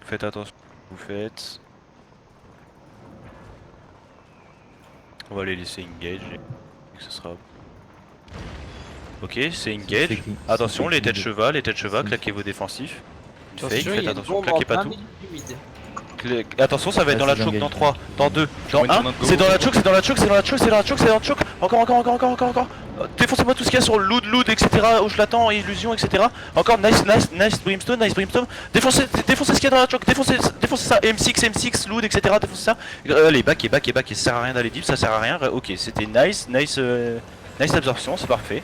Faites attention, vous faites. On va les laisser engage. Et que ce sera. Ok, c'est engage. Attention, les têtes cheval, claquez vos défensifs. Une fake, Attention, il faites y a une attention, bombe en claquez pas plein tout. milieu du mid. Attention, ça va être dans la choke dans 3, dans 2, dans une 1. tournante go. C'est dans la choke, c'est dans la choke, c'est dans la choke, c'est dans la choke, c'est dans la choke. Encore. Défoncez-moi tout ce qu'il y a sur le loot, etc. Où je l'attends, illusion, etc. Encore, nice brimstone, Défoncez ce qu'il y a dans la choke, défoncez ça. M6, loot, etc. Défoncez ça. Allez, back, ça sert à rien d'aller deep, ça sert à rien. Ok, c'était nice absorption, c'est parfait.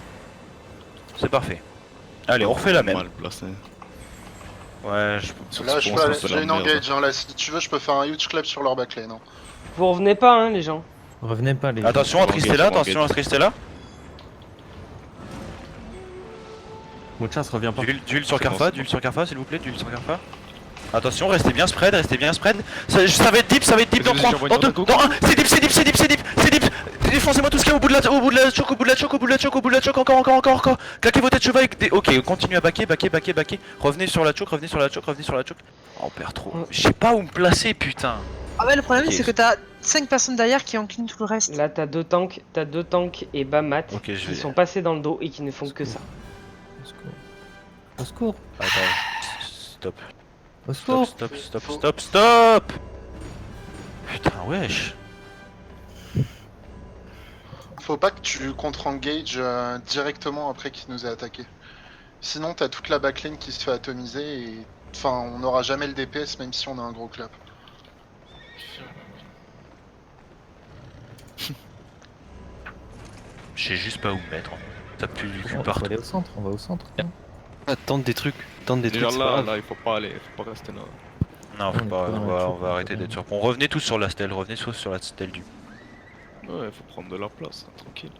Allez, on refait la même. Mal placé. Ouais, Là, j'ai une engage, hein, là, si tu veux, je peux faire un huge clap sur leur backlane. Hein. Vous revenez pas, hein, les gens. Revenez pas les gars. Attention à Tristella, Mouchas revient pas. Duel sur Carfa, s'il vous plaît, Attention, restez bien spread. Ça va être deep dans 3, dans 2, dans 1, c'est deep. Défoncez-moi tout ce qu'il y a au bout de la choke, encore. Claquez vos têtes cheval avec des... Ok, continuez à backer. Revenez sur la choke. Oh, on perd trop. Je sais pas où me placer, putain. Ah ouais, le problème Ok. c'est que t'as 5 personnes derrière qui enclinent tout le reste. Là, t'as deux tanks et Bamat Ok, je qui vais... sont passés dans le dos et qui ne font que ça. Au secours. Attends, Au secours. stop. Putain, wesh. Faut pas que tu contre-engage directement après qu'il nous ait attaqué. Sinon, t'as toute la backlane qui se fait atomiser et... Enfin, on n'aura jamais le DPS même si on a un gros clap. Je sais juste pas où me mettre. Ça pue du cul On va partout. aller au centre, on va au centre. Ah, tente des trucs, Déjà c'est là, pas grave. là, il faut pas aller, faut pas rester là. Non, faut On est pas, pas dans la on choke, va arrêter d'être sur. On revenez tous sur la stèle, sur la stèle du. Ouais, faut prendre de la place, hein, tranquille.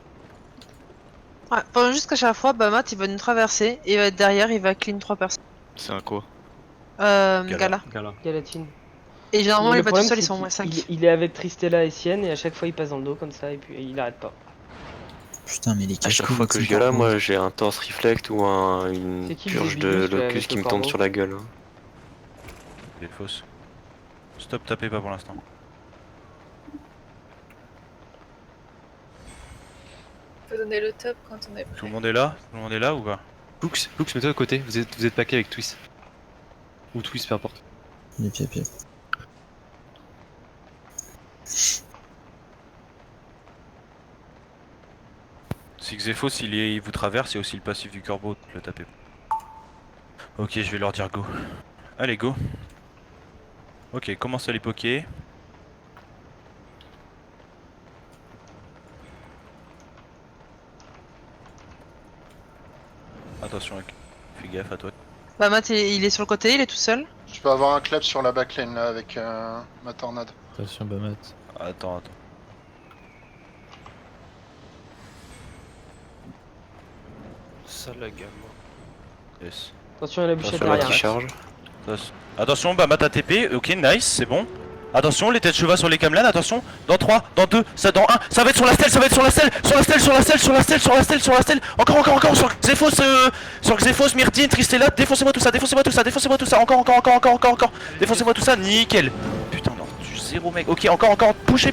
Ouais, pendant juste qu'à chaque fois, Bamat il va nous traverser, et il va être derrière, il va clean 3 personnes. C'est un quoi? Gala. Galatine. Et généralement, Mais il le va tout problème, seul, ils c'est sont au moins qu'il- 5. il est avec Tristella et Sienne et à chaque fois il passe dans le dos comme ça et puis il arrête pas. Putain, mais les À chaque fois que je gala, moi j'ai un torse reflect ou une C'est qui le purge débile, de celui avec locus le qui me corbeau tombe sur la gueule. Hein. Il est fausse. Stop, tapez pas pour l'instant. Faut donner le top quand on est prêt. Tout le monde est là ou pas? Lux, mets-toi de côté, vous êtes paqué avec Twist. Ou Twist, peu importe. Les pieds. Si Xephos il vous traverse, il y a aussi le passif du corbeau, le tapez. Ok, je vais leur dire go. Allez, go. Ok, commence à les poker. Attention, fais gaffe à toi. Bamat il est sur le côté, il est tout seul. Je peux avoir un clap sur la backlane là avec ma tornade. Attention Bamat. Attends. Ça la gamme. Yes. Attention à la bûchette Attention à la derrière. qui charge. Attention, bah mat ATP, ok, nice, c'est bon. Attention, les têtes cheval sur les camelans, attention. Dans 3, dans 2, ça dans 1, ça va être sur la stèle, encore, sur Xephos, Myrtine, Tristella, défoncez-moi tout ça, encore, défoncez-moi tout ça, nickel. Putain, non, zéro mec, ok, encore, pushez,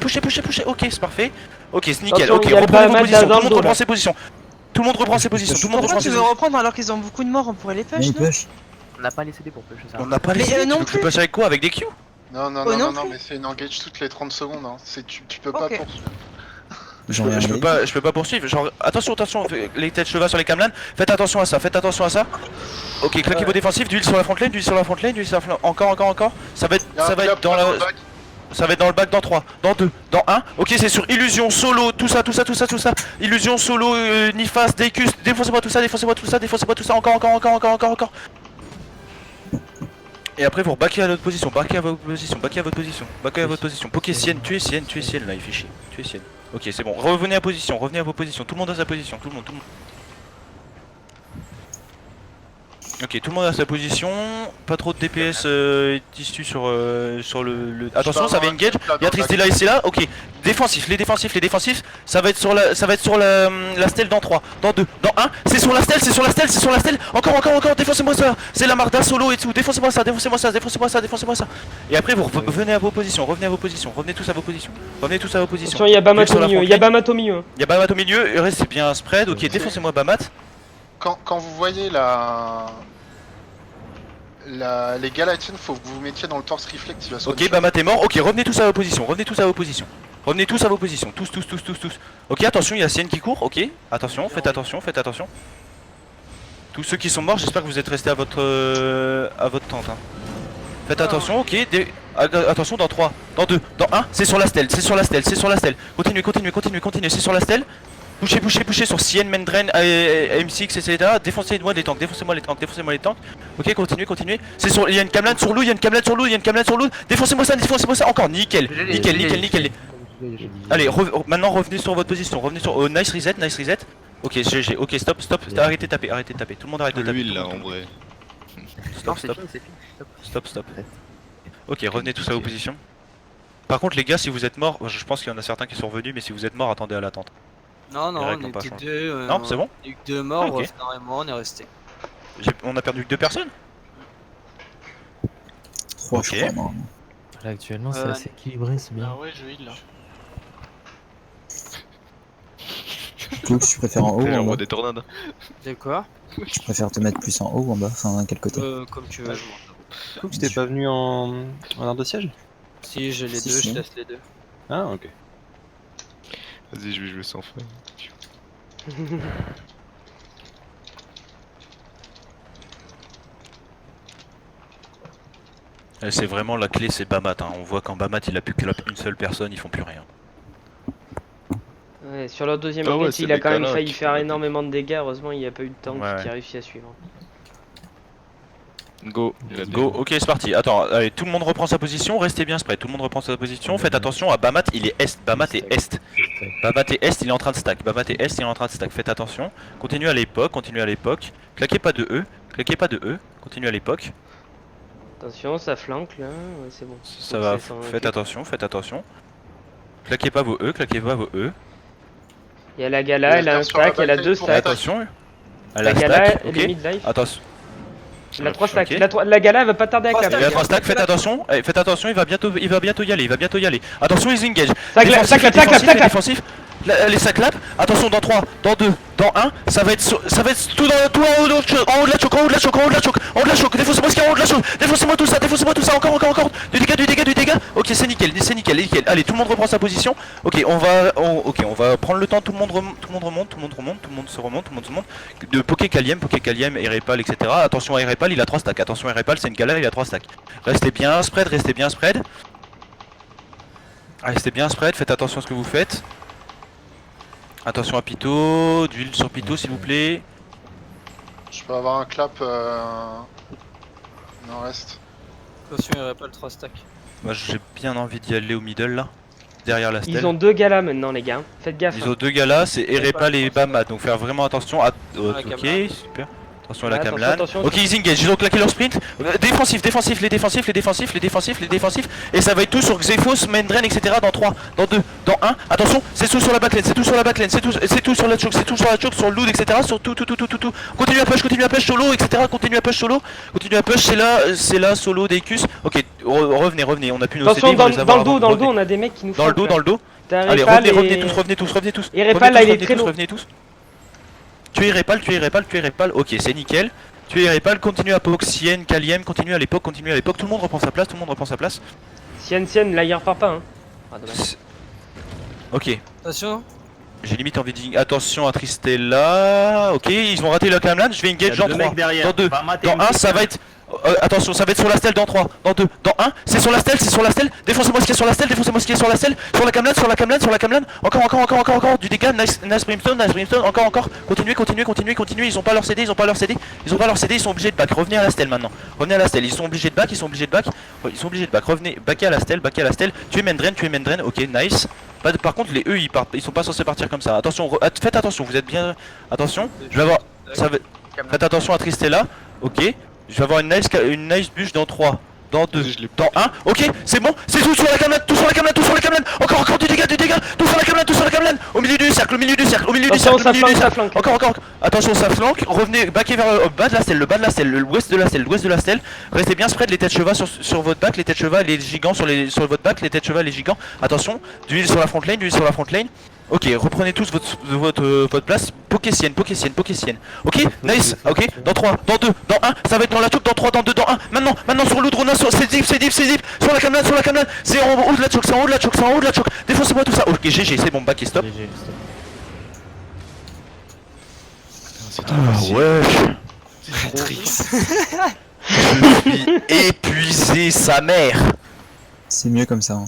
ok, c'est parfait. Ok, c'est nickel, Attention, ok, il y a le reprenez vos Bahamat positions, tout dans le le monde dos, reprend là. ses positions. Tout le monde reprend ses positions, Pourquoi tu veux reprendre alors qu'ils ont beaucoup de morts? On pourrait les push, Mais non? push. On n'a pas laissé des pour push ça. On n'a pas Mais, laissé, non tu veux plus. passer avec quoi? Avec des Q? Non, non plus. mais c'est une engage toutes les 30 secondes. Hein. Tu peux pas Ok. poursuivre. Je peux pas poursuivre, genre attention, les têtes cheval sur les camelans, faites attention à ça. Ok, claquez vos défensifs, d'huile sur la front lane, encore. Ça va être dans le bac dans 3, dans 2, dans 1. Ok, c'est sur illusion, solo, tout ça. Illusion, solo, Nifas, Deicus, défoncez-moi tout ça, encore. Et après vous backez à votre position, backez à votre position. Pokez Sienne, tuez Sienne là, il fait chier. Tuez Sienne. Ok, c'est bon, revenez à vos positions, tout le monde a sa position, tout le monde. Ok, tout le monde a sa position, pas trop de DPS issus sur le... Attention, ça va engage, il y a Tristella ici là, ok. Défensif, les défensifs, ça va être sur la stèle dans 3, dans 2, dans 1, c'est sur la stèle, encore, défoncez-moi ça, c'est la Marda solo et tout, défoncez-moi ça. Et après vous revenez à vos positions, revenez tous à vos positions, Attention, il y a Bamat au milieu, Il y a Bamat au milieu, restez bien spread, ok, défoncez-moi Bamat. Quand vous voyez les Galatiennes, faut que vous vous mettiez dans le torse reflect, il va se Ok, Bamat est mort, ok, revenez tous à vos positions, tous. Ok, attention, il y a Sienne qui court, ok, attention, faites attention. Tous ceux qui sont morts, j'espère que vous êtes restés à votre tente. Hein. Faites attention, ok, attention dans 3, dans 2, dans 1, c'est sur la stèle. Continuez, c'est sur la stèle. Pouchez sur Sienne, Mendren, M6, etc. Défoncez-moi les tanks. Ok, continuez. C'est sur, il y a une camelane sur Lou, Défoncez-moi ça, encore, nickel. Allez, maintenant revenez sur votre position, nice reset. Ok, GG, ok, stop, arrêtez de taper. Tout le monde arrête de taper. L'huile là en vrai. Non, c'est fini. Stop. Ok, revenez tous à vos positions. Par contre, les gars, si vous êtes morts, je pense qu'il y en a certains qui sont revenus, mais si vous êtes morts, attendez à la tente. Non, Les on règles n'ont pas était changé. deux. Non, c'est bon. Il y a eu que 2 morts, Ok. Fnor et moi, on est restés. On a perdu que 2 personnes. 3 Ok. je crois normalement. Là, actuellement, c'est assez équilibré, c'est bien. ouais, je heal là. Cloux, tu préfères en haut ou en J'envoie bas? des tornades. De quoi? Tu préfères te mettre plus en haut ou en bas? Enfin, à quel côté? Comme tu veux. Cool, t'es pas venu en aire de siège? Si j'ai les Si, deux, si. je laisse les deux. Ah, ok. Vas-y, je vais jouer sans fin. C'est vraiment la clé, c'est Bamat. Hein. On voit quand Bamat il a plus que une seule personne, ils font plus rien. Ouais, sur leur deuxième Ah ouais, engage, c'est il a des quand même câlins failli qui faire font- énormément de dégâts. Heureusement, il n'y a pas eu de tank Ouais. qui a réussi à suivre. Go. Let's go, ok c'est parti. Attends, allez, tout le monde reprend sa position, restez bien spread, tout le monde reprend sa position. Faites attention à Bamat, il est est, Bamat est est. Il est en train de stack, faites attention. Continuez à l'époque, Claquez pas de E, continuez à l'époque. Attention, ça flanque là. Ouais, c'est bon. Ça Donc, va, c'est sans faites inquiétude. attention. Claquez pas vos E, Il y a la Gala, elle a un stack, elle a 2 Faites stacks. attention. Elle La a Gala, stack, elle est ok. mid-life. Attention. Elle a 3 stacks. Ok. La Gala, elle va pas tarder à Il clap. y a 3 stacks, faites attention, il va bientôt y aller. Attention, ils engage. Ça clap, ça clap. Défensif. Les sacs clap. Attention, dans 3, dans 2, dans 1, ça va être tout en haut de la choc, défoncez-moi ce qu'il y a en haut de la choc, défoncez-moi tout ça, encore, du dégât. Ok, c'est nickel. Allez, tout le monde reprend sa position. Ok, on va prendre le temps, tout le monde se remonte, de poker Kaliem, Erepal, etc. Attention à Erepal, il a 3 stacks, c'est une galère, il a 3 stacks. Restez bien spread. Restez bien spread, faites attention à ce que vous faites. Attention à Pito, d'huile sur Pito s'il vous plaît. Je peux avoir un clap nord-est. Attention, il n'y aurait pas le 3 stack. Moi j'ai bien envie d'y aller au middle là, derrière la stèle. Ils ont 2 Galas maintenant, les gars. Faites gaffe. Ils ont 2 gars là, c'est Erepal et Bama, donc faire vraiment attention à... la Ok, Kamlan. super. Attention à la Ouais, Kamlan. attention. Ok, ils engage, ils ont claqué leur sprint. Défensif. Et ça va être tout sur Xephos, Mendren, etc. Dans 3, dans 2, dans 1. Attention, c'est tout sur la backline, c'est tout sur la choke, sur le loot, etc. Sur tout. Continue à push solo, etc. Continue à push, c'est là, solo, Deicus. Ok, revenez, on a pu nos Attention, CD, dans on va les avoir le dos, avant. on a des mecs qui nous Dans le flanquent, dos, là. dans le dos. T'as Allez, Erepal revenez tous. Erepal, là, il est très lourd. Revenez tous. Tuez Erepal. Ok, c'est nickel. Tuez Erepal, continue à poke, Sienne, Kaliem, continue à l'époque. Tout le monde reprend sa place. Sienne, là, il repart pas. Hein. Ah, dommage. Ok, Attention. j'ai limite envie de... Attention à Tristella. Ok, ils ont raté la Kamlan, je vais engage en 3. Dans 2, dans 1, ça va être... attention, ça va être sur la stèle dans 3, dans 2, dans 1, c'est sur la stèle. Défoncez-moi ce qu'il y a sur la stèle, sur la Kamlan, encore, du dégât, nice brimstone, encore, continuez, ils ont pas leur CD, ils sont obligés de back, revenez à la stèle maintenant, ils sont obligés de back, revenez, backez à la stèle, tuez Mendren, ok, nice. Par contre les E ils sont pas censés partir comme ça, attention, faites attention, vous êtes bien, attention, je vais avoir, faites attention à Tristella. Ok. Je vais avoir une nice bûche dans 3, dans 2, Vas-y, je l'ai dans 1. Ok, c'est bon, c'est tout sur la camelane, tout sur la camelane, tout sur la camelane. Encore du dégât, tout sur la camelane, tout sur la camelane. Au milieu du cercle, au milieu du cercle, au milieu du cercle, Attention, au milieu du ça cercle. flanque. Encore. Attention, ça flanque. Revenez, backez vers le bas de la stèle, le bas de la stèle, l'ouest de la stèle, l'ouest de la stèle. Restez bien spread les têtes cheval sur votre back, les têtes cheval et les gigants sur votre back, les têtes cheval et les gigants. Attention, d'huile sur la front lane, d'huile sur la front lane. Ok, reprenez tous votre place. Pokésienne. Ok, nice. Ok, dans 3, dans 2, dans 1. Ça va être dans la choke, dans 3, dans 2, dans 1. Maintenant sur l'Oudrona, c'est deep. Sur la camelane. C'est en haut de la choke, c'est en haut de la choke. Défoncez-moi tout ça. Ok, GG, c'est bon, back et stop. GG, stop. C'est trop facile. Wesh. C'est triste. Je suis épuisé, sa mère. C'est mieux comme ça. Hein.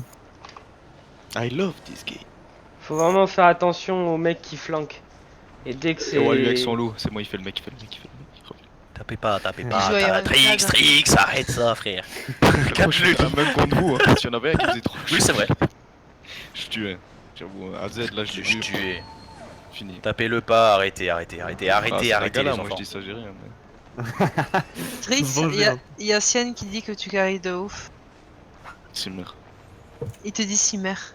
I love this game. Faut vraiment faire attention aux mecs qui flanquent. Et dès que C'est c'est. moi lui avec son loup, c'est moi il fait le mec. Tapez pas. joue à Trix, arrête ça, frère. Même contre vous, hein. S'il y en avait un qui faisait trop. Oui, c'est vrai. Je tuais. J'avoue, à Z là je l'ai Je vu. tuais. Fini. Tapez-le pas, arrêtez Ah, c'est la les gala, moi enfants. je dis ça, j'ai rien. Mais... Trix, Bonjour. il y a Sienne qui dit que tu carries de ouf. C'est merde. Il te dit si mère.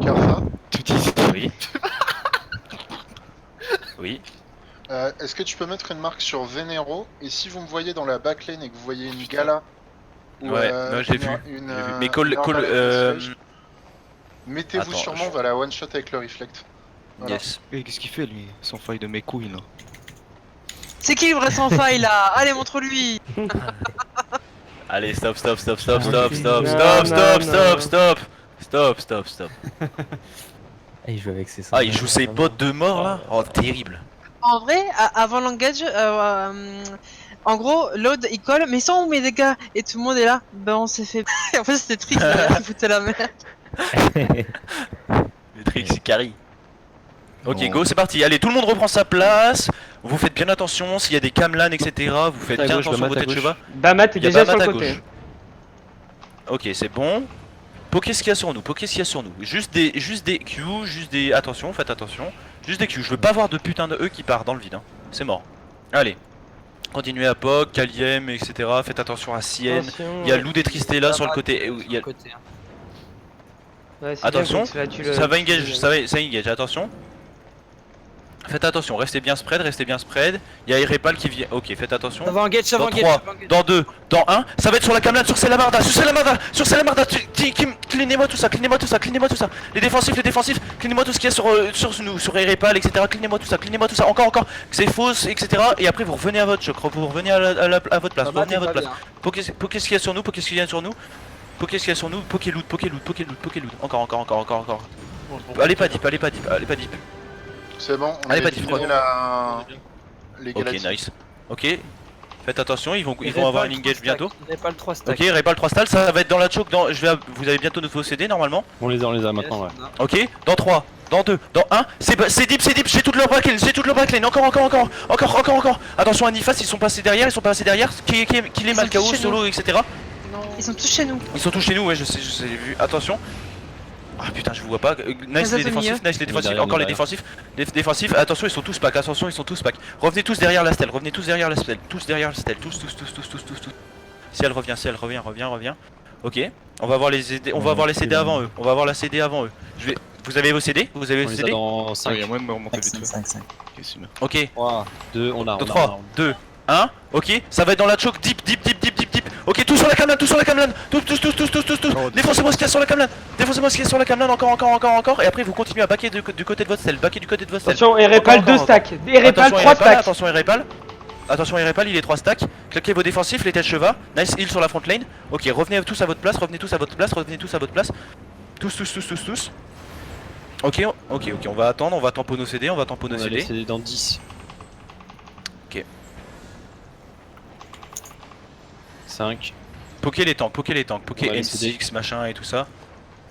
Karfa, Tu dis Oui. Oui. est-ce que tu peux mettre une marque sur Venero, et si vous me voyez dans la backlane et que vous voyez une gala ou Ouais, moi, je l'ai vu. une, J'ai vu. Mais call, une call, arbalète Sludge, mettez-vous attends, sûrement, on va la one shot avec le reflect. Voilà. Yes. Eh, qu'est-ce qu'il fait lui? Sans faille de mes couilles là. C'est qui le vrai sans faille là? Allez, montre-lui! Allez, stop. Ah, il joue avec ses Ah, il joue ses potes de mort là. Oh, terrible. En vrai, avant l'engage, en gros, load il colle, mais sans mes dégâts, et tout le monde est là. Ben on s'est fait. En fait, c'était Trix qui foutait la merde. Les tricks, c'est carry. Ok, Bon. go, c'est parti. Allez, tout le monde reprend sa place. Vous faites bien attention. S'il y a des camelans, etc., vous faites À bien gauche, attention à Bamat vos à têtes gauche. cheval. Bamat est Il y a déjà Bamat sur à le côté. gauche. Ok, c'est bon. Poké ce qu'il y a sur nous, Juste des Q, attention, faites attention. Juste des Q, je veux pas voir de putain de E qui part dans le vide, hein. C'est mort. Allez. Continuez à Pog, Kaliem, etc. Faites attention à Sienne. Attention, Il y a ouais. Lou des Tristella sur le côté. Il y a... Côté, hein. Ouais, c'est Attention, bien, là, tu le- ça va tu engage, le- ça engage, attention. Faites attention, restez bien spread. Il y a Irepal qui vient. Ok, faites attention. Ça va engage, ça va Dans engage. 3, ça va engage. dans 2, dans 1, ça va être sur la camelade, sur Selamarda, cleanez-moi tout ça. Les défensifs, cleanez-moi tout ce qu'il y a sur nous, sur Irepal, etc. Cleanez-moi tout ça, encore, c'est fausse, etc. Et après vous revenez à votre choc, vous revenez à votre place, Ça va, revenez à t'es votre pas place. Poké ce qu'il y a sur nous, Poké loot, encore. Allez pas deep. C'est bon, on Allez, a pas fini d'y les Ok, galatiques. nice. Ok, faites attention, ils vont avoir un engage bientôt. Il n'est pas le 3 stack. Ok, Rebal 3 stall, ça va être dans la choke, vous avez bientôt nos CD normalement. On les a maintenant, ouais. Ok, dans 3, dans 2, dans 1, c'est deep, j'ai toute leur backlane, encore. Attention à Nifas, ils sont passés derrière, qui les mal KO, chez solo, etc. Ils sont tous chez nous. Ils sont tous chez nous, ouais, je sais, j'ai vu, attention. Ah putain, je vous vois pas. Nice les défensifs, Derrière, encore les derrière. défensifs. Attention, ils sont tous pack, Revenez tous derrière la stèle, tous. Si elle revient. Ok, on va voir les CD, CD avant eux. Vous avez vos CD On les a dans Ah, il 5, y a moyen de me remonter 5, vite 5, fait. 5, 5. Ok, c'est bien. Ok, 3, 2, on a. 3, 2, 1. Ok, ça va être dans la choke, deep. Ok, tout sur la camelane, Tous. Défoncez-moi ce qu'il y a sur la camelane, encore. Et après, vous continuez à backer du côté de votre stèle, Attention, Erepal Encore, 2 stacks. Erepal 3 stacks. Attention Irepal, il est 3 stacks. Claquez vos défensifs, les têtes chevaux. Nice heal sur la front lane. Ok, revenez tous à votre place. Tous. Ok, on va attendre, on va tempo nos CD, On a les CD dans 10. Ok. 5. Poké les tanks, poké On va les M6, machin et tout ça.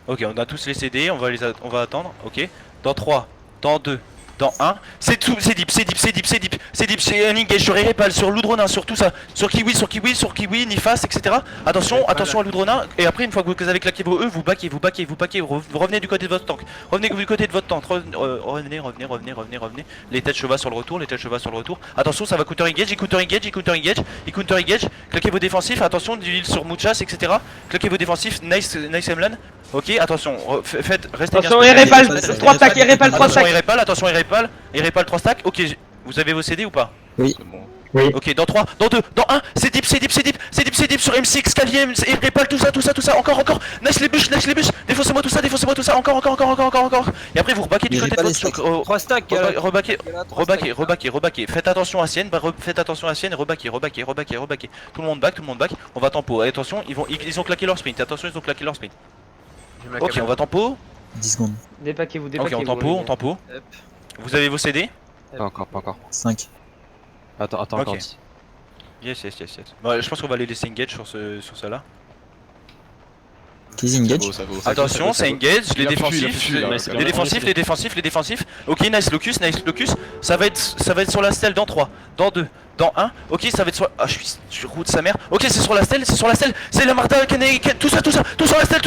Ok, on a tous les CD, on va attendre, ok. Dans 3, dans 2, dans 1. C'est tout, c'est deep, c'est deep, c'est deep, c'est deep, c'est deep, c'est un engage sur Erepal, sur Ludronin, sur tout ça, sur Kiwi, Nifas, etc. Attention, attention à Ludronin, et après une fois que vous avez claqué vos E, vous backez, vous revenez du côté de votre tank, revenez du côté de votre tank, revenez, les têtes chevaux sur le retour, attention ça va counter engage, claquez vos défensifs, attention d'huile sur Muchas, etc. Claquez vos défensifs, nice Emlan. Ok, attention, faites, restez bien. Attention, Erepal, 3 stacks, Erepal, 3 stacks. Attention Erepal 3 stacks. Ok, vous avez vos CD ou pas? Oui. Oui. Ok, dans 3, dans 2, dans 1, c'est deep sur M6, Caliem, Erepal, tout ça, encore, nice les bûches, défoncez-moi tout ça, encore. Et après vous rebaquez du côté de votre 3 stacks, rebaquez. Faites attention à Sienne, rebaquez. Tout le monde back, on va tempo. Attention, ils ont claqué leur sprint, Ok, on va tempo. 10 secondes. Dépaquez-vous, Ok, dépaquez-vous. on tempo. Vous avez vos CD? Pas encore. 5. Attends, Ok. encore. Yes. Bon, je pense qu'on va les laisser engage sur celle-là. Keys engage. Attention, c'est engage, les Il a défensifs, fui, là. les défensifs. Ok, nice locus. Ça va être sur la stèle dans 3, dans 2, dans 1. Ok, ça va être sur. Ah, je suis route sa mère. Ok, c'est sur la stèle. C'est la Marta, tout ça. Tout sur la stèle.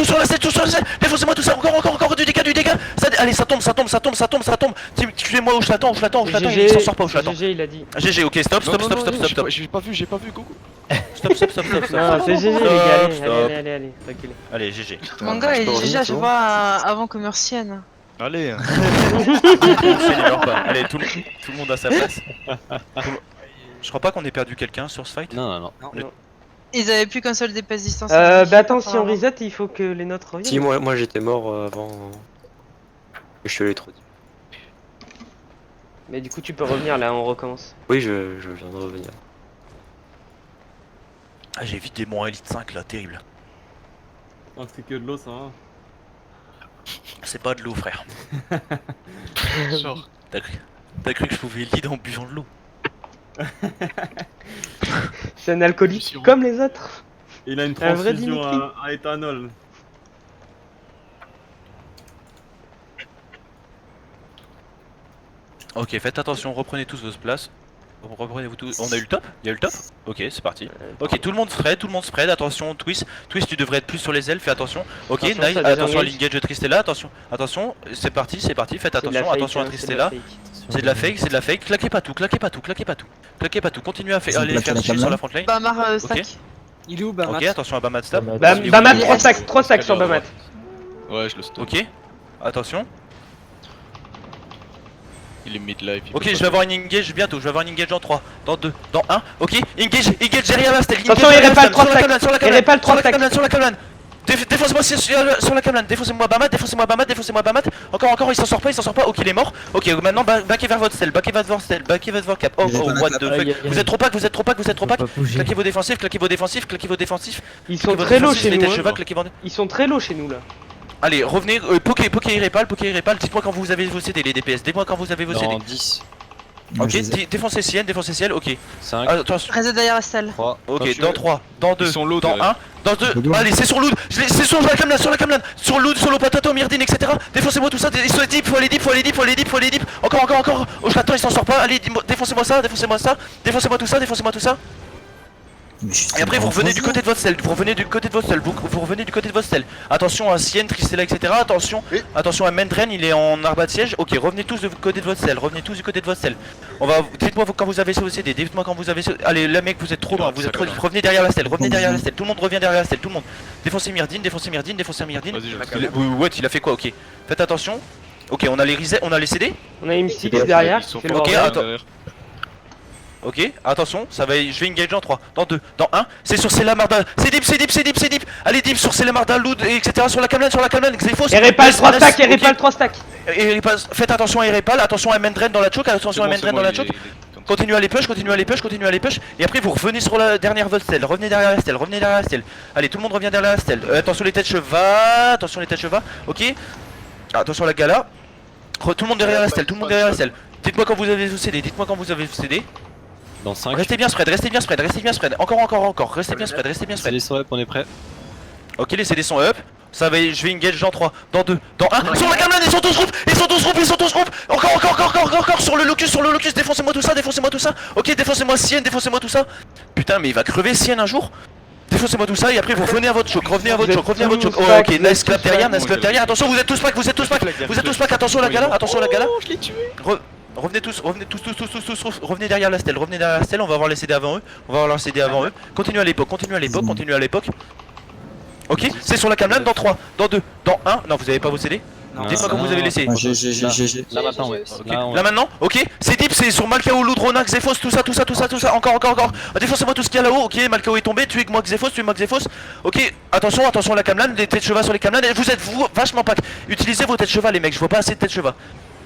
Défoncez-moi tout ça. Encore du dégât. Allez, ça tombe. Tuez-moi où je l'attends. Il s'en sort pas où je l'attends. GG, il a dit. GG, ok, stop. J'ai pas vu, coucou. Stop. Non, c'est GG, les gars. Allez, tranquille. Allez, GG. Manga, il est GG à chaque fois avant commercienne. Allez. Allez, tout le monde à sa place. Je crois pas qu'on ait perdu quelqu'un sur ce fight. Non. Ils avaient plus qu'un seul DPS distance. Bah attends, si on reset, il faut que les nôtres reviennent. Si, moi j'étais mort avant. Et je te l'ai trop dit. Mais du coup, tu peux revenir là, on recommence. Oui, je viens de revenir. Ah, j'ai vidé mon Elite 5 là, terrible. C'est que de l'eau, ça va. C'est pas de l'eau, frère. T'as cru que je pouvais lead en buvant de l'eau? C'est un alcoolique comme les autres. Il a une Un vrai transfusion Dimitri. à éthanol. Ok, faites attention, reprenez tous vos places. Reprenez-vous tous. On a eu le top? Il y a eu le top? Ok, c'est parti. Ok, tout le monde spread, attention, Twist, tu devrais être plus sur les ailes, fais attention. Ok, Attention, nice, ça a attention à déjà l'engage de Tristella, attention, c'est parti, faites attention à Tristella. C'est de la fake, claquez pas tout, continuez à faire, allez faire chier sur la front lane. Bamar stack. Ok. Il est où, Bamat? Ok, attention à Bamat stop. Bamat, 3 stacks sur Bamat. Ouais, je le stop. Ok, attention. Il est mid-life. Ok, je vais avoir une engage bientôt, en 3, dans 2, dans 1. Ok, engage derrière la stèle. Attention, Erepal 3 stacks. Erepal 3 stacks. Sur la Kamlan. Défoncez-moi sur la Kamlan. Défoncez-moi Bamat. Encore, il s'en sort pas. Ok, il est mort. Ok, maintenant backez vers votre stèle. Backez vers votre cap. Oh, what the fuck. Vous êtes trop pack. Claquez vos défensifs. Ils sont très low chez nous. Là. Allez, revenez, pokez Erepal, dites-moi quand vous avez vos CD les DPS, dites-moi quand vous avez vos CD. Dans 10, Ok, défoncez ciel, ok. 5, Attention, Reste derrière la stèle. 3. ok, dans 3, dans 2, Ils sont low, dans derrière. 1, dans 2, allez, c'est sur Loud, c'est sur la Kamlan, sur Loud, sur le Potato, Myrdine, etc. Défoncez-moi tout ça, ils sont deep, faut aller deep, encore, oh je l'attends, il s'en sort pas, allez, défoncez-moi tout ça. Et après vous revenez du côté de votre stèle, vous revenez du côté de votre stèle. Attention à Sienne, Tristella, etc. Oui. Attention à Mendren, il est en arbat de siège. Ok, revenez tous du côté de votre stèle, On va, dites-moi quand vous avez CD, allez les mecs vous êtes trop loin, revenez derrière la stèle, tout le monde revient derrière la stèle, tout le monde. Défoncez Myrdine. Vas-y, je Ouais, il a fait quoi? Ok, faites attention. Ok, on a les reset, on a les CD. On a M6 derrière. Ils sont qui fait pas le Ok, bordel. attends. Ok, attention, ça va, je vais engage en 3, dans 2, dans 1, c'est sur Celamarda, c'est deep, allez deep sur Celamarda, Loud, etc. sur la Kamlan, Xephos. Erepal 3 stacks. Faites attention à Erepal, attention à Mendren dans la choke, Continuez à les push, et après vous revenez sur la dernière votre stèle, revenez derrière la stèle, allez tout le monde revient derrière la stèle, attention les têtes chevaux, ok, attention à la gala, tout le monde derrière la stèle, dites-moi quand vous avez vos CD, Dans 5. Restez bien spread, encore, restez bien spread. C'est les sur up, on est prêt. Ok, les CD sont up. Ça va, je vais engage dans 3, dans 2, dans 1. Sur la Cameron, ils sont tous groupes, ils sont tous groupes, ils sont tous groupes. Encore, sur le locus, défoncez-moi tout ça, Ok, défoncez-moi Sien, défoncez-moi tout ça. Putain, mais il va crever Sien un jour. Défoncez-moi tout ça et après vous revenez à votre choc, revenez à votre choc. Oh, ok, nice clap derrière, attention, vous êtes tous pack, attention la gala, Je l'ai tué. Revenez tous, revenez derrière la stèle, on va avoir les CD avant eux, Continuez à l'époque, Ok, c'est sur la Cameron dans 3, dans 2, dans 1, non vous avez pas vos CD. Dites-moi quand vous avez laissé. GG. Là maintenant, ouais. Là maintenant, ok, c'est deep, c'est sur Malkao, Loudrona, Xephos, tout ça, encore. Défoncez-moi tout ce qu'il y a là-haut, ok, Malkao est tombé, tuez moi Xephos, ok, attention la Cameron, les têtes cheval sur les Cameron, et vous êtes vachement pack, utilisez vos têtes cheval les mecs, je vois pas assez de têtes cheval.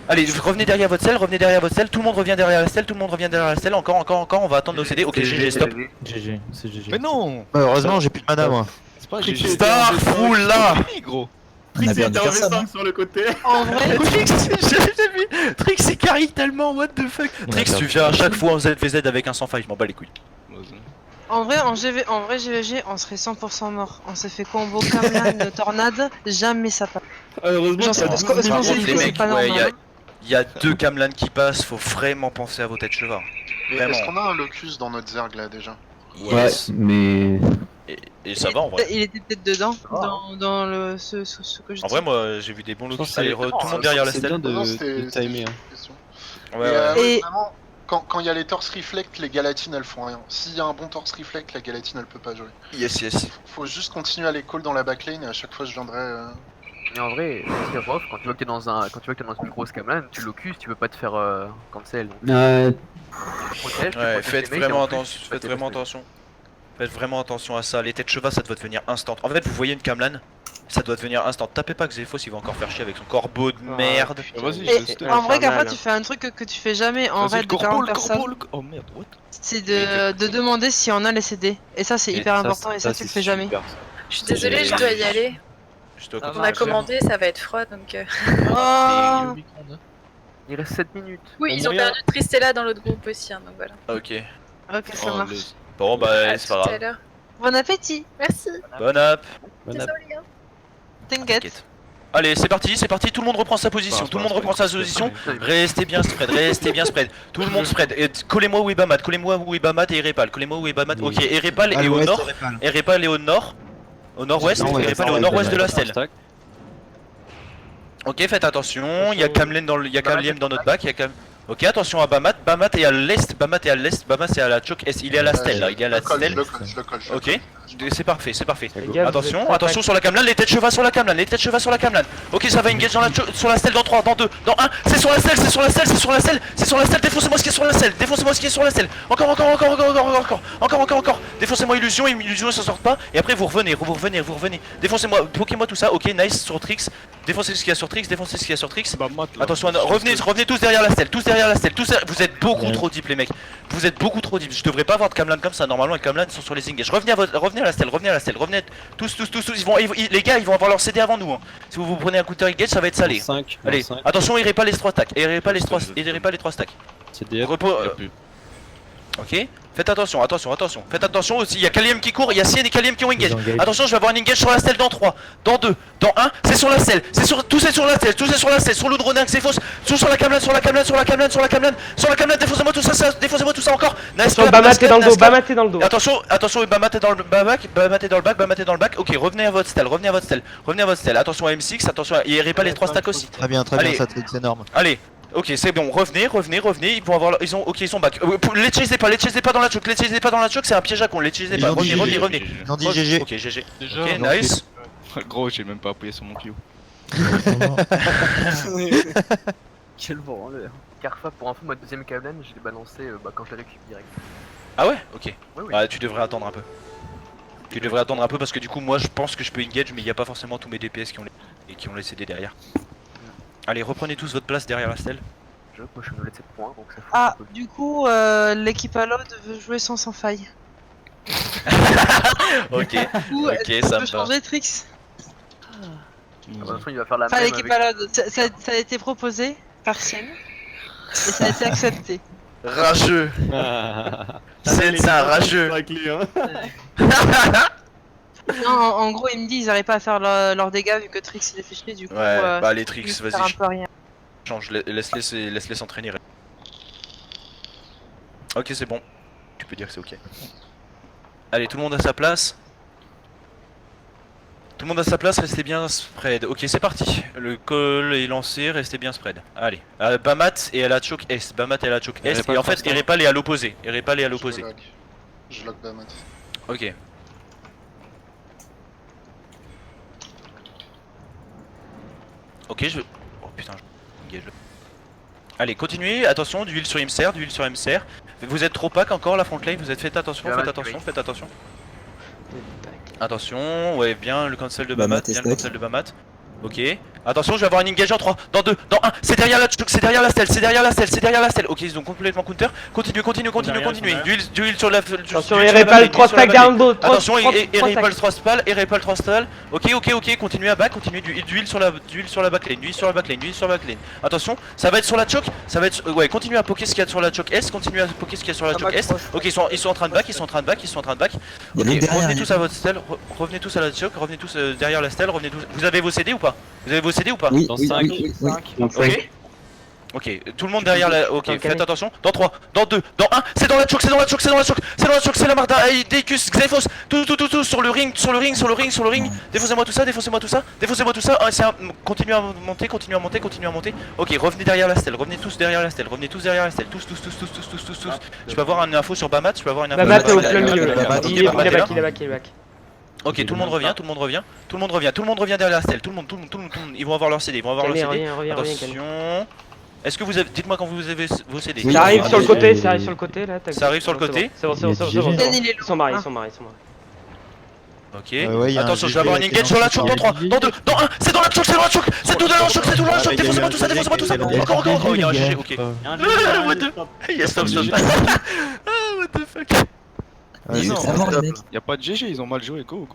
Allez, revenez derrière votre selle, tout le monde revient derrière la stèle, encore, on va attendre nos CD, ok, GG, stop. GG, c'est GG. Mais non. Heureusement, j'ai plus de mana, moi. C'est pas GG. Starful là. Gros. On a perdu Trix personne. Hein. sur le côté. En vrai, J'ai vu, Trix il carry tellement, what the fuck. Trix, tu viens à chaque fois en ZVZ avec un 105, je m'en bats les couilles. en vrai, GVG, on serait 100% mort. On s'est fait combo Cameron, tornade, jamais ça passe. Heureusement, Genre, ça parce que- a parce qu'on s'est Les dit que c'est mecs, pas ouais, normal. il y a 2 Camelan qui passent, faut vraiment penser à vos têtes cheval. Vraiment. Est-ce qu'on a un locus dans notre zerg là déjà? mais. Et ça va en vrai. Il était peut-être dedans, dans le ce que je En dis. vrai, moi j'ai vu des bons looks. Je pense Allez, que tout le monde derrière la c'est stèle. bien Non, de c'était timer. juste Hein. une question. Ouais, Et- Vraiment, quand il y a les torse reflect, les galatines elles font rien. S'il y a un bon torse reflect, la galatine elle peut pas jouer. Yes. Faut juste continuer à les call dans la backline et à chaque fois je viendrai. Mais en vrai, c'est rough, quand tu vois que t'es dans une grosse Cameron, tu locus, tu peux pas te faire cancel. Donc, tu protèges, Ouais, faites les mecs, et vraiment en plus, attention, tu faites fais vraiment passer. attention. Faites vraiment attention à ça. Les têtes cheval, ça doit devenir instant. En fait, vous voyez une Camelan, ça doit devenir instant. Tapez pas Xephos, il va encore faire chier avec son corbeau de merde. Vas-y, Et en vrai, Gafa, tu fais un truc que tu fais jamais en Vas-y, raid de 40 personnes, Oh merde, what? c'est de demander si on a les CD. Et ça, c'est hyper important, et ça, tu le fais jamais. Je suis désolée, je dois y aller. Je te On a commandé, ça va être froid donc. Oh. Il reste 7 minutes. Oui, ils ont perdu Tristella dans l'autre groupe aussi, hein, donc voilà. Ok. Ok, ça marche. Bon, bah, À c'est tout pas à grave. l'heure. Bon appétit. Merci. Bon app. Désolée. Hein. T'inquiète. Allez, c'est parti, tout le monde reprend sa position, Restez bien spread, tout le monde spread. Et collez-moi Webamat et Erepal, ok, Erepal est au nord, Erepal est au nord, au nord-ouest, Erepal est au nord-ouest de la stèle. Ok, faites attention, il y a Kamlen dans notre bac, Ok, attention à Bamat est à l'est, Bamat c'est à la choc, il est à la stèle là, il est à la Je stèle. le colle. Ok, c'est parfait. Les gars, vous êtes Attention sur la Camelan, les têtes cheval sur la Camelan, Ok, ça va engage sur la stèle dans 3, dans 2, dans 1, c'est sur la stèle, défoncez-moi ce qui est sur la stèle, Encore, défoncez-moi illusion, ils s'en sortent pas, et après vous revenez, défoncez-moi, poquez-moi tout ça, ok, nice, sur Trix, défoncez ce qu'il y a sur Trix, attention, revenez tous derrière la stèle, vous êtes beaucoup trop deep les mecs, je devrais pas avoir de Camelan comme ça, normalement les Camelan sont sur les engages, revenez à la stèle, revenez tous, les gars ils vont avoir leur CD avant nous, hein. Si vous prenez un coup de engage ça va être salé. Allez, attention, irez pas les 3 stacks, irez pas les 3 stacks. Ok, faites attention, faites attention aussi, il y a Kalium qui court, il y a Sien et Kalium qui ont engage. Attention, je vais avoir un engage sur la stèle dans 3, dans 2, dans 1, c'est sur la stèle, tout c'est sur la stèle, sur l'Oudronax, c'est fausse, sur la Camelan, défoncez-moi tout ça encore. Nice clap, Bamat nice est dans le clap, dos, nice clap. Bamat est dans le dos. Attention, Bamat est dans le bac, ok, revenez à votre stèle, attention à M6, attention à... irez pas les 3 stacks aussi. Très bien, Allez. ça c'est énorme. Allez, ok, c'est bon, revenez, ils sont back. Les chasez pas dans la choc, c'est un piège à con, les chasez Ils pas, ont dit revenez. Ils ont dit GG. Ok, GG. Déjà, Ok, nice. Gros, j'ai même pas appuyé sur mon Q. Quel branleur. Carfa, pour info, ma deuxième Cameron, je l'ai balancé quand je l'ai récupéré direct. Ah ouais? Ok. Oui. Ouais, tu devrais attendre un peu. Parce que du coup, moi je pense que je peux engage, mais il n'y a pas forcément tous mes DPS qui ont les CD derrière. Allez, reprenez tous votre place derrière la stèle. Moi je suis de 7 points, donc ça fout Ah, un peu. du coup, l'équipe à l'aude veut jouer sans faille. Ok, Ou ok, est-ce qu'on ça peut me va. changer Trix? De toute façon, il va faire la Enfin, même l'équipe avec... à l'aude, ça a été proposé par Sien. Et ça a été accepté. Rageux. C'est un rageux. Avec lui, hein. Non, en gros, ils me disent ils n'arrivent pas à faire leurs dégâts vu que Trix les fait chier, du coup. Ouais, bah les tricks, ils servent un vas-y, peu à rien. change, laisse-les s'entraîner. Ok, c'est bon. Tu peux dire que c'est ok. Allez, tout le monde à sa place. Tout le monde à sa place, restez bien spread. Ok, c'est parti. Le call est lancé, restez bien spread. Allez, Bamat et elle a choke S. Bamat et elle a choke S. Et en fait, Erepal est à l'opposé. Erepal est à l'opposé. Je lock Bamat. Ok. Ok, je... Oh putain, je... engage. Allez, continuez. Attention, d'huile sur Imser, d'huile sur Imser. Vous êtes trop pack encore la front lane. Vous êtes fait attention, faites attention, faites attention. Attention, ouais, bien le cancel de Bamat, bien le cancel de Bamat. Ok. Attention, je vais avoir un engage en 3, dans 2, dans 1. C'est derrière la choke, c'est derrière la stèle, c'est derrière la stèle, c'est derrière la stèle. Ok, ils ont complètement counter. Continuez. D'huile sur la. Attention, Erepal 3 stacks down low. Attention, Erepal 3 spal, Erepal 3 stall. Ok, continuez à back, continuez d'huile sur la backlane, d'huile sur la backlane. Attention, ça va être sur la choke, ça va être. Ouais, continuez à poker ce qu'il y a sur la choke S, continuez à poker ce qu'il y a sur la choke S. Ok, ils sont en train de back, ils sont en train de back. Ok, revenez tous à votre stèle, revenez tous à la choke, revenez tous derrière la stèle, revenez tous. Vous avez vos CD ou pas? Vous avez vos CD ou pas? Oui, Dans oui, 5. oui, oui. Ok. Ok, tout le monde derrière la. Ok, faites attention. Dans 3, dans 2, dans 1. C'est dans la choke, c'est la Martin, Deicus, Xephos. Tout sur le ring. Défoncez-moi tout ça. Continuez à monter. Ok, revenez derrière la stèle. Revenez tous derrière la stèle. Tous. Je peux avoir une info sur Bamat. Bamat est au plein milieu. Il est back. Ok, tout le monde revient. Tout le monde revient derrière la stèle. Tout le monde. Ils vont avoir leur CD. Reviens. Attention. Est-ce que vous avez... Dites-moi quand vous avez vos CD. Oui. Ça arrive sur le côté, là. Ça arrive sur le côté. C'est bon. Ils sont mariés. Ok. Attention, je vais avoir un engage sur la choke dans 3, dans 2, dans 1. C'est dans la choke. C'est tout dans la choke. Défoncez-moi tout ça. Encore. Oh, il y a un GG, ok. What the... Yes, stop. Ah, what the fuck. Ils sont très morts, les mecs. Y'a pas de GG, ils ont mal joué, go.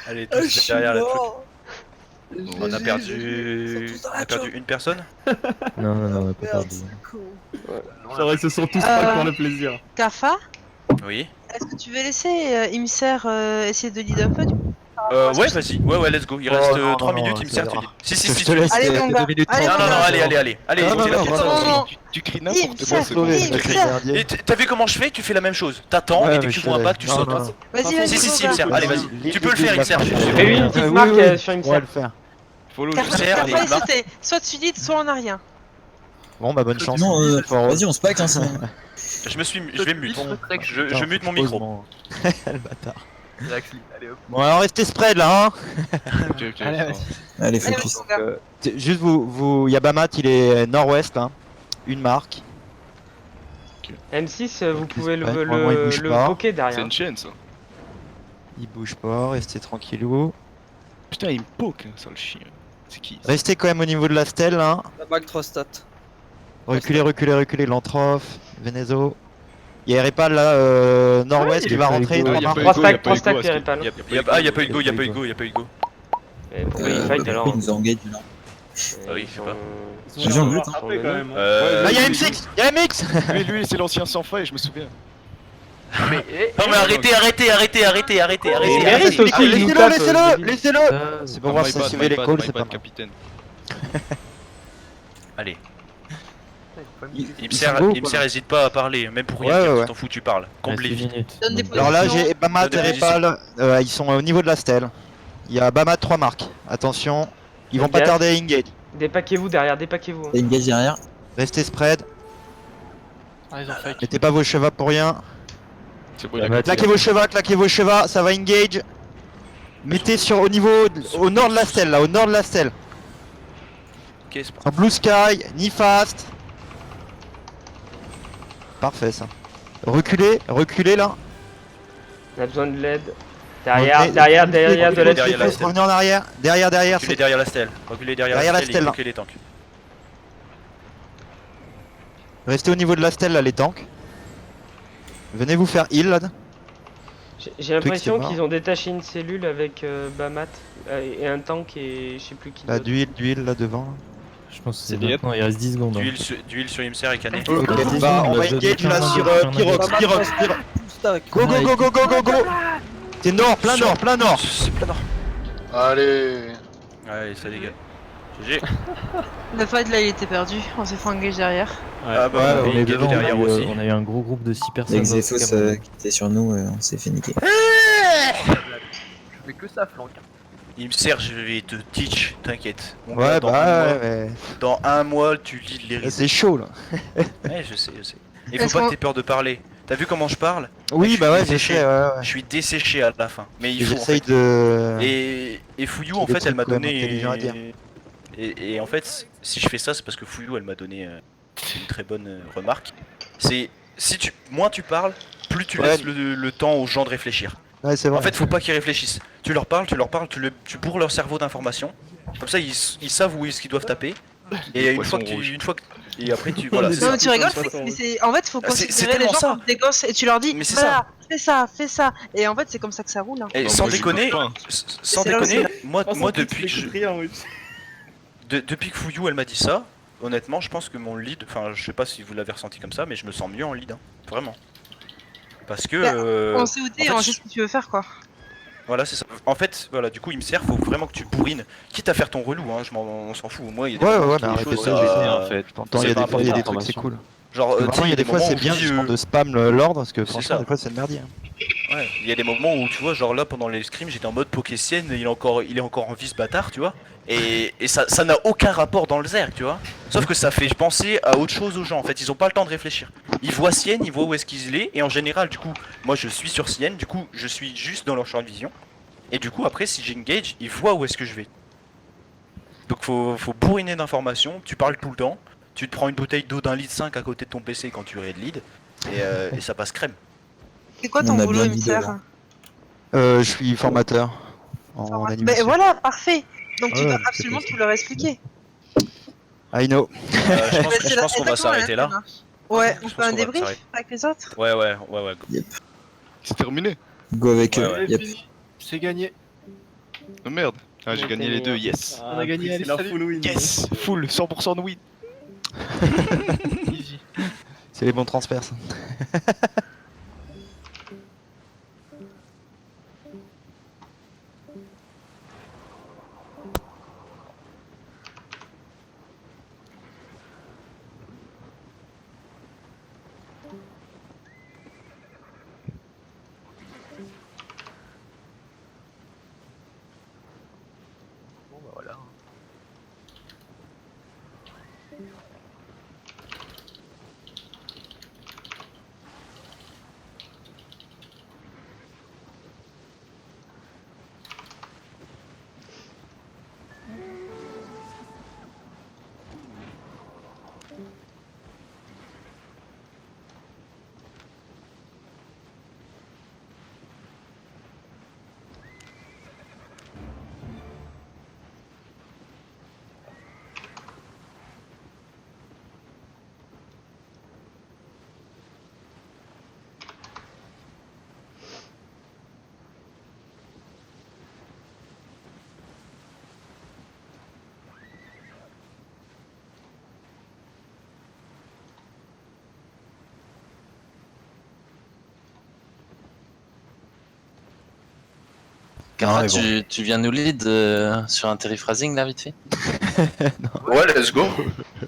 Allez, tous derrière la choke. On a perdu une personne. Non, on a pas perdu. C'est vrai, ce sont tous pas pour le plaisir. Kafa, Oui. est-ce que tu veux laisser Imser essayer de lead un peu Ouais, vas-y. Ouais, let's go. Il reste 3 minutes, il me sert. Si. Je te laisse. Allez, mon gars. Allez. Tu cries n'importe quoi, c'est bon. Et t'as vu comment je fais? Tu fais la même chose. T'attends et dès que tu vois un back, tu sautes. Vas-y. Si, Imser. Allez, vas-y. Tu peux le faire, Imser. J'ai eu une petite marque sur Imser. Follow, Imser, Kafa, c'était soit tu lead, soit on a rien. Bon, bah bonne chance. Non, vas-y, on se pack, hein, sinon. Je vais mute. Je mute mon micro. Le bâtard. Allez hop. Bon, alors restez spread là, hein. Allez, focus. Juste vous, Yabamat, il est nord-ouest là. Une marque. M6, vous pouvez le bouge pas. poker C'est derrière. une chaîne ça. Il bouge pas, restez tranquillou. Putain, il me poke, ça le chien. C'est qui ça? Restez quand même au niveau de la stèle là. La back 3 stats. Reculez, Lantrof, Venezo. Il y a Erepal là, nord-ouest qui va rentrer. 3 stacks Erepal. Y'a pas eu de go. Pourquoi il fight alors? nous engage là. Oui, je sais pas. Ils ont le but, hein. Après, quand même. Là, y'a MX. Lui, c'est l'ancien sans faille, je me souviens. Non mais arrêtez. Il mérite aussi, il nous tape, Laissez-le. C'est pour voir si ça suivait les calls, c'est pas mal. capitaine. Allez. Ils sont beaux, quoi. Imser hésite pas à parler, même pour rien Ouais, dire, ouais. tu t'en fous, tu parles. Comble les vies. Donne des Alors là, positions. j'ai Bamat et Donne des Erepal, ils sont au niveau de la stèle. Il y a Bamat 3 marques. Attention, ils vont pas Engage. tarder à engage. Dépaquez-vous derrière, dépaquez-vous. T'as engage derrière. Restez spread. Mettez pas vos chevaux pour rien. C'est bon, il a Claquez vos chevaux, ça va engage. Mettez au nord de la stèle là, au nord de la stèle. Ok, c'est pas. En blue sky, ni fast. Parfait ça. Reculez là. On a besoin de l'aide. Derrière de l'aide. Derrière la stèle. Revenez en arrière. Derrière. Reculez derrière la stèle. Reculez derrière la stèle et bloquez les tanks. Restez au niveau de la stèle là, les tanks. Venez vous faire heal là. J'ai l'impression c'est mort. qu'ils ont détaché une cellule avec Bamat et un tank et je sais plus qui Là, d'autre. d'huile là devant. Je pense que c'est maintenant, il reste 10 secondes. D'huile sur Imser et Canet. Bah, on va engage là sur Pyrox. stack. Go go go go go go go. C'est nord, plein nord, plein nord. C'est plein nord. Allez. Allez, ça dégage. GG. Le fight là il était perdu, on s'est fait engage derrière. Ah bah, Ouais, on est devant, derrière aussi. on a eu un gros groupe de 6 personnes. Les Xephos qui étaient sur nous, on s'est fait niquer. Je fais que ça flanque. Il me sert, je vais te teach, t'inquiète. Mon Ouais, gars, bah ouais, dans un mois, tu lis les ouais. risques. C'est chaud là. Ouais, je sais. Il faut Est-ce pas qu'on- que t'aies peur de parler. T'as vu comment je parle? Oui, Je bah suis ouais, je desséché. sais, ouais. Je suis desséché à la fin. Mais il faut en J'essaye fait. de. Et Fouillou, J'ai en des fait, elle trucs m'a quand même donné. intelligents à dire. Et en fait, si je fais ça, c'est parce que Fouillou, elle m'a donné une très bonne remarque. C'est si tu moins tu parles, plus tu Ouais. laisses le temps aux gens de réfléchir. Ouais, c'est vrai. En fait, faut pas qu'ils réfléchissent. Tu leur parles, tu bourres leur cerveau d'informations. Comme ça, ils savent où est-ce qu'ils doivent taper. Et une fois que et après tu voilà. c'est Non ça. mais tu rigoles, mais c'est en fait faut Ah, c'est considérer les tellement gens ça. comme des gosses et tu leur dis Mais c'est voilà, fais ça et en fait c'est comme ça que ça roule. Hein. Et Non, sans moi, j'écoute déconner, pas. sans C'est là où déconner, c'est- moi depuis que rien, oui. depuis que Fouillou elle m'a dit ça, honnêtement, je pense que mon lead, enfin, je sais pas si vous l'avez ressenti comme ça, mais je me sens mieux en lead, hein, vraiment. Parce que On sait où t'es, en on fait, sait ce que tu veux faire quoi. voilà, c'est ça. En fait, voilà, du coup, il me sert, faut vraiment que tu bourrines, quitte à faire ton relou, hein, on s'en fout. Moi, il y a des Ouais, moments ouais, qui- mais des arrêtez choses, de ça- rêver, en fait. T'entends, il y a c'est des pas fois, il y a des important, trucs, c'est cool. Genre, tu Vraiment, sais, il y a des fois, moments c'est où bien je dis, justement de spam l'ordre parce que c'est franchement, ça. des fois, c'est le merdier. Ouais, il y a des moments où tu vois, genre là pendant les scrims, j'étais en mode Pokésienne, il est encore en vie ce bâtard, tu vois. Et ça n'a aucun rapport dans le zerg, tu vois. Sauf que ça fait penser à autre chose aux gens. En fait, ils ont pas le temps de réfléchir. Ils voient Sienne, ils voient où est-ce qu'il est, et en général, du coup, moi je suis sur Sienne, du coup, je suis juste dans leur champ de vision. Et du coup, après, si j'engage, ils voient où est-ce que je vais. Donc faut bourriner d'informations, tu parles tout le temps, tu te prends une bouteille d'eau d'un litre 5 à côté de ton PC quand tu raid lead, et ça passe crème. C'est quoi ton On a boulot bien dit émissaire? Je suis formateur en Ben animation. voilà, parfait. Donc tu Ouais, dois c'est absolument possible. tout leur expliquer. I know. Je pense, Mais je c'est pense qu'on va exactement la s'arrêter là. démarche. Ouais, on Je fait pense un qu'on va débrief s'arrêter. avec les autres. Ouais. C'est terminé. Go avec Ouais, eux. ouais. Yep. C'est gagné. Oh merde. Ah, j'ai gagné les deux, yes. On a gagné, allez, salut. Yes, full, 100% de win. C'est les bons transferts, ça. Bon bah voilà. Ah, tu viens nous lead sur un terryphrasing là vite fait? Ouais, let's go.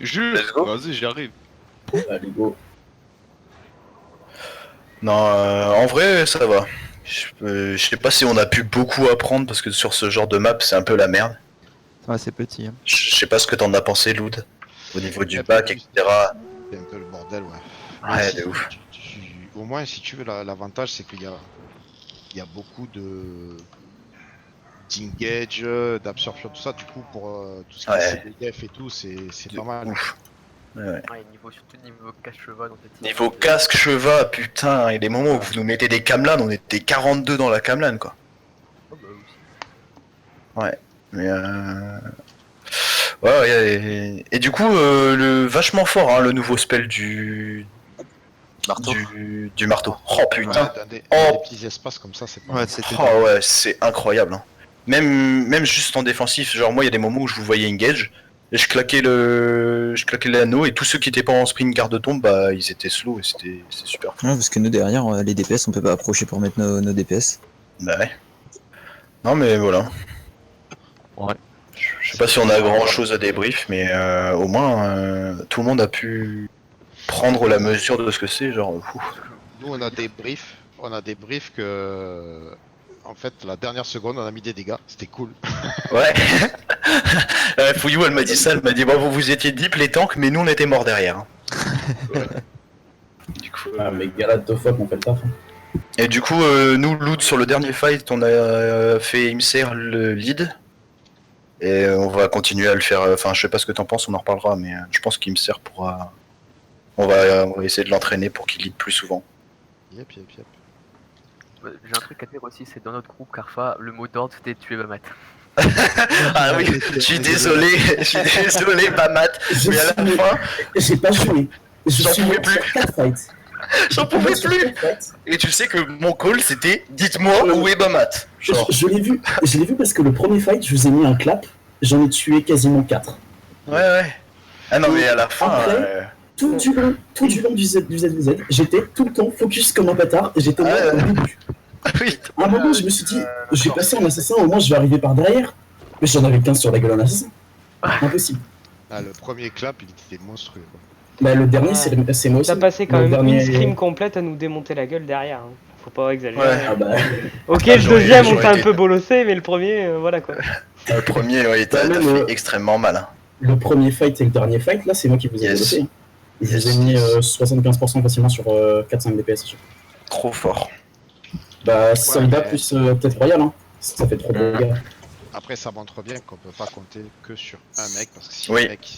Jules, Let's go. vas-y, j'y arrive. Allez go. Non, en vrai, ça va. Je sais pas si on a pu beaucoup apprendre parce que sur ce genre de map, c'est un peu la merde. Ouais, c'est petit. Hein. Je sais pas ce que t'en as pensé, Loud, au niveau du bac, etc. C'est un peu le bordel, ouais. Ouais, Si, de ouf. au moins, si tu veux, l'avantage, c'est qu'il y a beaucoup d'engage, d'absorption, tout ça. Du coup, pour tout ce qui est CDF et tout, c'est pas mal. Ouf. Ouais. Ouais, surtout niveau cache-cheval dans tes teams. Niveau casque, cheva, putain, et des moments où vous nous mettez des camelanes, on était 42 dans la camelane, quoi. Oh bah aussi. Ouais, mais ouais, et du coup, le vachement fort, hein, le nouveau spell du Marteau. du marteau. Oh putain. Ouais, dans des petits espaces comme ça, c'est pas Ouais, mal. c'était. Oh ouais, c'est incroyable. Hein. Même juste en défensif, genre moi il y a des moments où je vous voyais engage, Et je claquais l'anneau et tous ceux qui étaient pas en sprint garde tombe, bah ils étaient slow et c'était super. Ouais, parce que nous derrière, les DPS, on peut pas approcher pour mettre nos DPS. Bah ouais. Non mais voilà. Ouais. Je sais pas si on a grand chose à débrief, mais au moins tout le monde a pu prendre la mesure de ce que c'est, genre. Nous on a des briefs que en fait la dernière seconde on a mis des dégâts, c'était cool. Ouais. Fouillou elle m'a dit ça, elle m'a dit bon vous étiez deep les tanks mais nous on était morts derrière. Ouais. Du coup, mais galade de fois qu'on fait le taf. Et du coup nous loot sur le dernier fight on a fait Imser le lead. Et on va continuer à le faire, enfin je sais pas ce que t'en penses, on en reparlera mais je pense qu'Imser pourra... On va essayer de l'entraîner pour qu'il lead plus souvent. Yep. J'ai un truc à dire aussi, c'est dans notre groupe Carfa, le mot d'ordre c'était tuer Bamat. Ah oui, je suis désolé Bamat, mais à la fin... J'ai pas joué. J'en pouvais plus. 4 fights. J'en pouvais plus. Et tu sais que mon call c'était dites-moi où est Bamat. Je l'ai vu parce que le premier fight, je vous ai mis un clap, j'en ai tué quasiment 4. Ouais. Ah non mais à la fin... Après, tout du long du ZVZ, j'étais tout le temps focus comme un bâtard et j'étais là au début. Oui. À un moment, je me suis dit, je vais passer en assassin, au moins je vais arriver par derrière. Mais j'en avais 15 sur la gueule en assassin. Impossible. Ah, le premier clap, il était monstrueux. Quoi. Bah, le dernier, c'est moi aussi. T'as passé quand Le même dernier... une scrim complète à nous démonter la gueule derrière. Hein. Faut pas exagérer. Ouais. Ah bah... Ok, le deuxième, on s'est un peu bolossé, mais le premier, voilà quoi. Le premier, ouais, t'as fait extrêmement mal. Hein. Le premier fight et le dernier fight, là, c'est moi qui vous ai bolossé. Je vous ai mis 75% facilement sur 4-5 DPS. Trop fort. Bah, soldat plus peut-être royal, hein. Ça fait trop de dégâts. Après, ça montre bien qu'on peut pas compter que sur un mec, parce que si oui. le mec il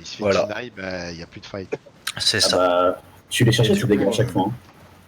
se fait voilà. deny, bah, y a plus de fight. C'est ça. Bah, tu les cherchais, tu dégâts à chaque fois. Hein.